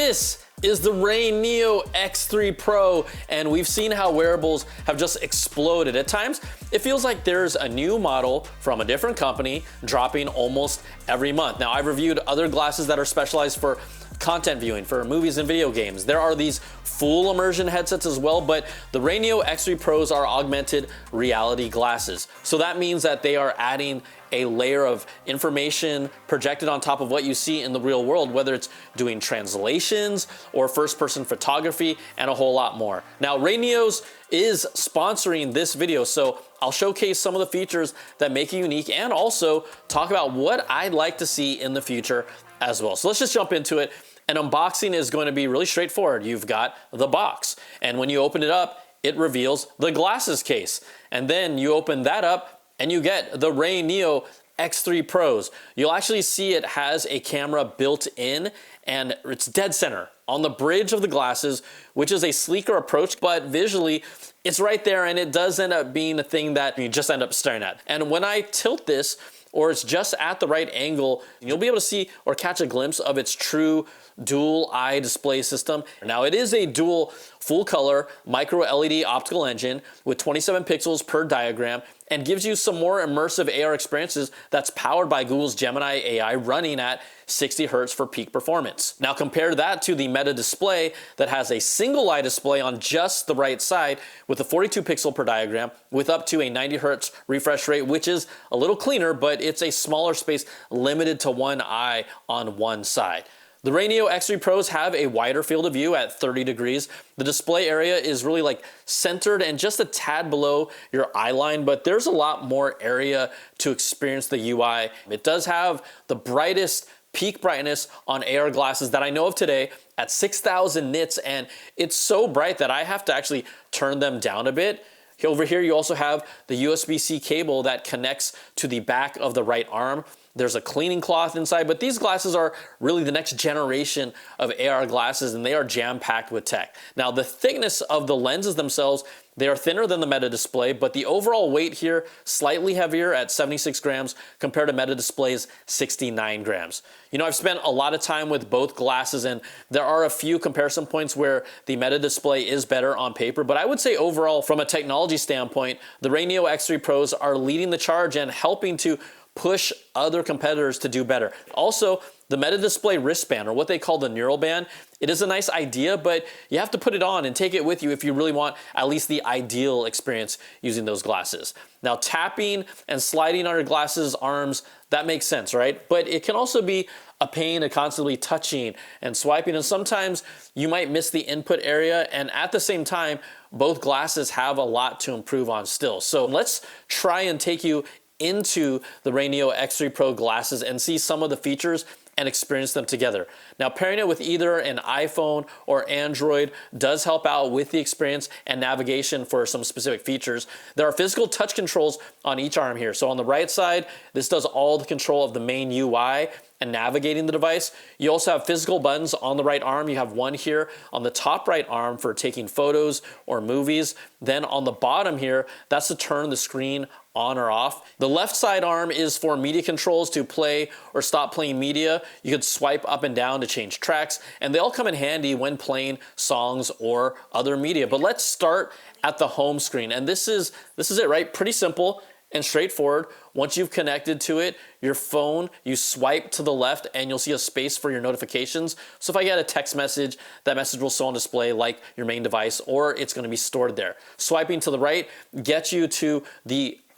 This is the RayNeo X3 Pro, and we've seen how wearables have just exploded. At times, it feels like there's a new model from a different company dropping almost every month. Now, I've reviewed other glasses that are specialized for content viewing, for movies and video games. There are these full immersion headsets as well, but the RayNeo X3 Pros are augmented reality glasses. So that means that they are adding a layer of information projected on top of what you see in the real world, whether it's doing translations or first-person photography and a whole lot more. Now, RayNeo's is sponsoring this video, so I'll showcase some of the features that make it unique and also talk about what I'd like to see in the future as well. So let's just jump into it. An unboxing is going to be really straightforward. You've got the box, and when you open it up, it reveals the glasses case. And then you open that up, and you get the RayNeo X3 Pros. You'll actually see it has a camera built in, and it's dead center on the bridge of the glasses, which is a sleeker approach, but visually it's right there, and it does end up being a thing that you just end up staring at. And when I tilt this, or it's just at the right angle, you'll be able to see or catch a glimpse of its true dual eye display system. Now, it is a dual full color micro LED optical engine with 27 pixels per diagram and gives you some more immersive AR experiences that's powered by Google's Gemini AI running at 60 Hz for peak performance. Now, compare that to the Meta display that has a single eye display on just the right side with a 42 pixel per diagram with up to a 90 Hz refresh rate, which is a little cleaner, but it's a smaller space limited to one eye on one side. The RayNeo X3 Pros have a wider field of view at 30 degrees. The display area is really like centered and just a tad below your eye line, but there's a lot more area to experience the UI. It does have the brightest peak brightness on AR glasses that I know of today at 6,000 nits, and it's so bright that I have to actually turn them down a bit. Over here, you also have the USB-C cable that connects to the back of the right arm. There's a cleaning cloth inside, but these glasses are really the next generation of AR glasses, and they are jam-packed with tech. Now, the thickness of the lenses themselves, they are thinner than the Meta display, but the overall weight here, slightly heavier at 76 grams compared to Meta display's 69 grams. You know, I've spent a lot of time with both glasses, and there are a few comparison points where the Meta display is better on paper, but I would say overall, from a technology standpoint, the RayNeo X3 Pros are leading the charge and helping to push other competitors to do better. Also, the Meta display wristband, or what they call the neural band, it is a nice idea, but you have to put it on and take it with you if you really want at least the ideal experience using those glasses. Now, tapping and sliding on your glasses arms, that makes sense, right? But it can also be a pain to constantly touching and swiping, and sometimes you might miss the input area, and at the same time, both glasses have a lot to improve on still. So let's try and take you into the RayNeo X3 Pro glasses and see some of the features and experience them together. Now, pairing it with either an iPhone or Android does help out with the experience and navigation for some specific features. There are physical touch controls on each arm here. So on the right side, this does all the control of the main UI and navigating the device. You also have physical buttons on the right arm. You have one here on the top right arm for taking photos or movies. Then on the bottom here, that's to turn the screen on or off. The left side arm is for media controls to play or stop playing media. You could swipe up and down to change tracks, and they all come in handy when playing songs or other media. But let's start at the home screen, and this is it, right? Pretty simple and straightforward. Once you've connected to it, your phone, you swipe to the left and you'll see a space for your notifications. So if I get a text message, that message will show on display like your main device, or it's going to be stored there. Swiping to the right gets you to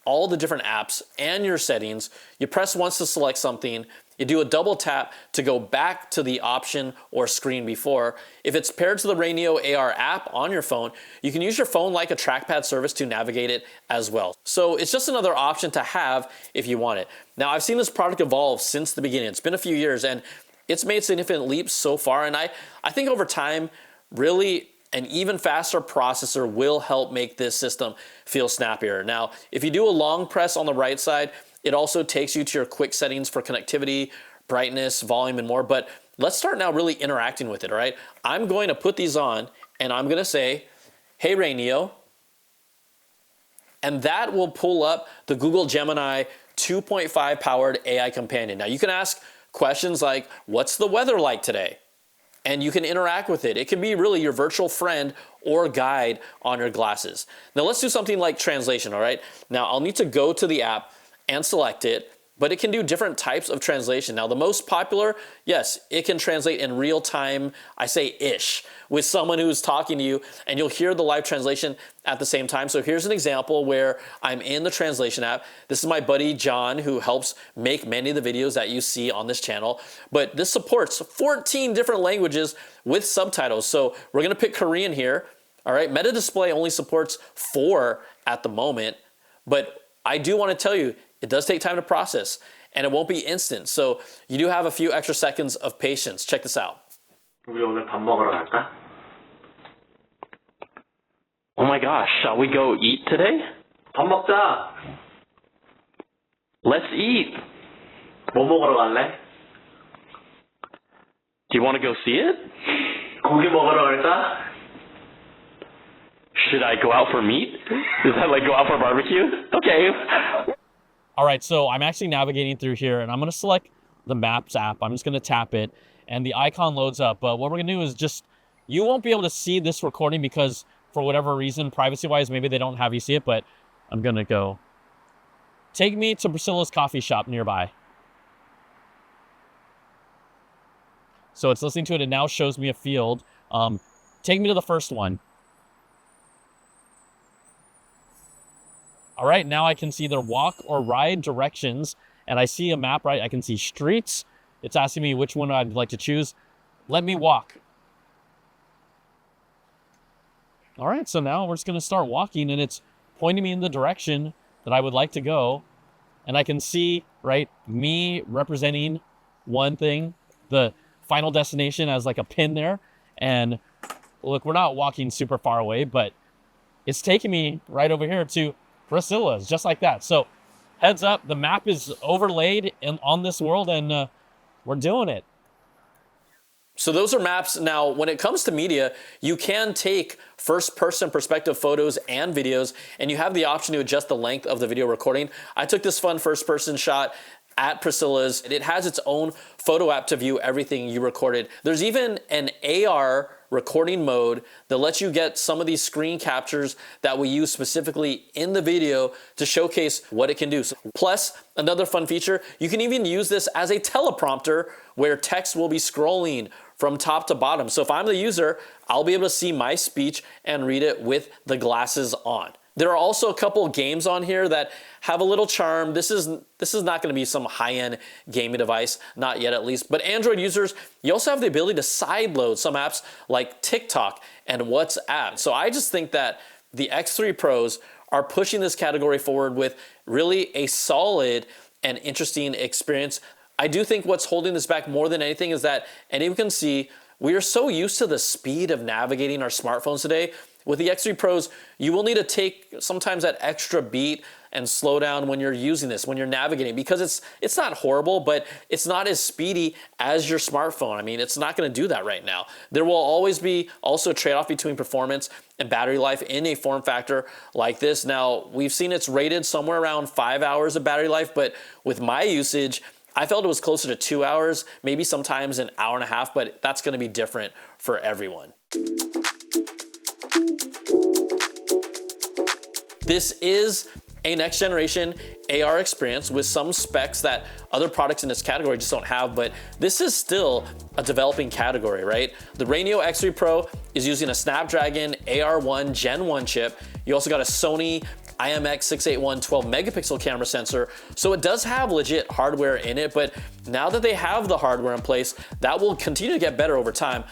all the different apps and your settings. You press once to select something. You do a double tap to go back to the option or screen before. If it's paired to the RayNeo AR app on your phone, you can use your phone like a trackpad service to navigate it as well. So it's just another option to have if you want it. Now, I've seen this product evolve since the beginning. It's been a few years, and it's made significant leaps so far. And I think over time, really, an even faster processor will help make this system feel snappier. Now, if you do a long press on the right side, it also takes you to your quick settings for connectivity, brightness, volume, and more. But let's start now really interacting with it, all right? I'm going to put these on, and I'm going to say, hey, RayNeo, and that will pull up the Google Gemini 2.5 powered AI companion. Now, you can ask questions like, what's the weather like today? and you can interact with it. It can be really your virtual friend or guide on your glasses. Now let's do something like translation, all right? Now I'll need to go to the app and select it, but it can do different types of translation. Now the most popular, yes, it can translate in real time, I say ish, with someone who's talking to you, and you'll hear the live translation at the same time. So here's an example where I'm in the translation app. This is my buddy John, who helps make many of the videos that you see on this channel. But this supports 14 different languages with subtitles. So we're gonna pick Korean here. All right, Meta Display only supports 4 at the moment, but I do wanna tell you, it does take time to process, and it won't be instant. So you do have a few extra seconds of patience. Check this out. 우리 오늘 밥 먹으러 갈까? Oh my gosh, shall we go eat today? 밥 먹자. Let's eat. 뭐 먹으러 갈래? Do you want to go see it? 고기 먹으러 갈까? Should I go out for meat? Is that like go out for barbecue? Okay. All right, so I'm actually navigating through here, and I'm gonna select the Maps app. I'm just gonna tap it, and the icon loads up. But what we're gonna do is just, you won't be able to see this recording because for whatever reason, privacy-wise, maybe they don't have you see it, but I'm gonna go. Take me to Priscilla's coffee shop nearby. So it's listening to it, and now shows me a field. Take me to the first one. All right, now I can see their walk or ride directions, and I see a map, right? I can see streets. It's asking me which one I'd like to choose. Let me walk. All right, so now we're just gonna start walking, and it's pointing me in the direction that I would like to go. And I can see, right, me representing one thing, the final destination as like a pin there. And look, we're not walking super far away, but it's taking me right over here to Priscilla's, just like that. So heads up, the map is overlaid on this world, and we're doing it. So those are maps. Now, when it comes to media, you can take first-person perspective photos and videos, and you have the option to adjust the length of the video recording. I took this fun first-person shot at Priscilla's. It has its own photo app to view everything you recorded. There's even an AR recording mode that lets you get some of these screen captures that we use specifically in the video to showcase what it can do. Plus, another fun feature, you can even use this as a teleprompter where text will be scrolling from top to bottom. So if I'm the user, I'll be able to see my speech and read it with the glasses on. There are also a couple of games on here that have a little charm. This is not going to be some high-end gaming device, not yet at least. But Android users, you also have the ability to sideload some apps like TikTok and WhatsApp. So I just think that the X3 Pros are pushing this category forward with really a solid and interesting experience. I do think what's holding this back more than anything is that, and you can see, we are so used to the speed of navigating our smartphones today. With the X3 Pros, you will need to take sometimes that extra beat and slow down when you're using this, when you're navigating, because it's not horrible, but it's not as speedy as your smartphone. I mean, it's not gonna do that right now. There will always be also a trade-off between performance and battery life in a form factor like this. Now, we've seen it's rated somewhere around 5 hours of battery life, but with my usage, I felt it was closer to 2 hours, maybe sometimes an hour and a half, but that's gonna be different for everyone. This is a next generation AR experience with some specs that other products in this category just don't have, but this is still a developing category, right? The RayNeo X3 Pro is using a Snapdragon AR1 Gen 1 chip. You also got a Sony IMX681 12 megapixel camera sensor. So it does have legit hardware in it, but now that they have the hardware in place, that will continue to get better over time.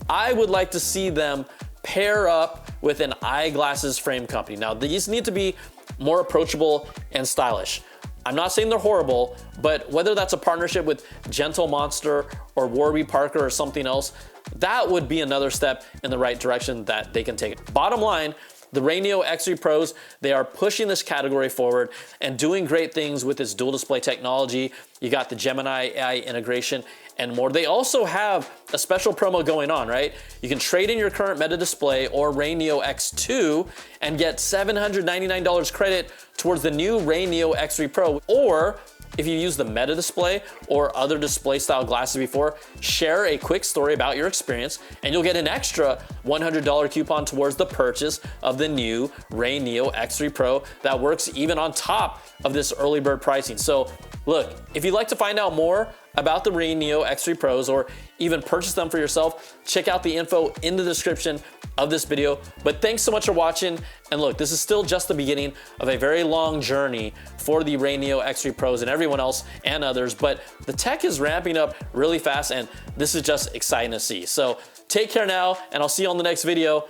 I would like to see them pair up with an eyeglasses frame company. Now, these need to be more approachable and stylish. I'm not saying they're horrible, but whether that's a partnership with Gentle Monster or Warby Parker or something else, that would be another step in the right direction that they can take. Bottom line, the RayNeo X3 Pros, they are pushing this category forward and doing great things with this dual display technology. You got the Gemini AI integration and more. They also have a special promo going on, right? You can trade in your current Meta Display or RayNeo X2 and get $799 credit towards the new RayNeo X3 Pro, or if you used the Meta display or other display style glasses before, share a quick story about your experience and you'll get an extra $100 coupon towards the purchase of the new RayNeo X3 Pro that works even on top of this early bird pricing. So look, if you'd like to find out more about the RayNeo X3 Pros or even purchase them for yourself, check out the info in the description of this video. But thanks so much for watching. And look, this is still just the beginning of a very long journey for the RayNeo X3 Pros and everyone else and others. But the tech is ramping up really fast and this is just exciting to see. So take care now and I'll see you on the next video.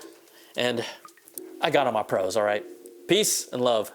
And I got on my pros, all right? Peace and love.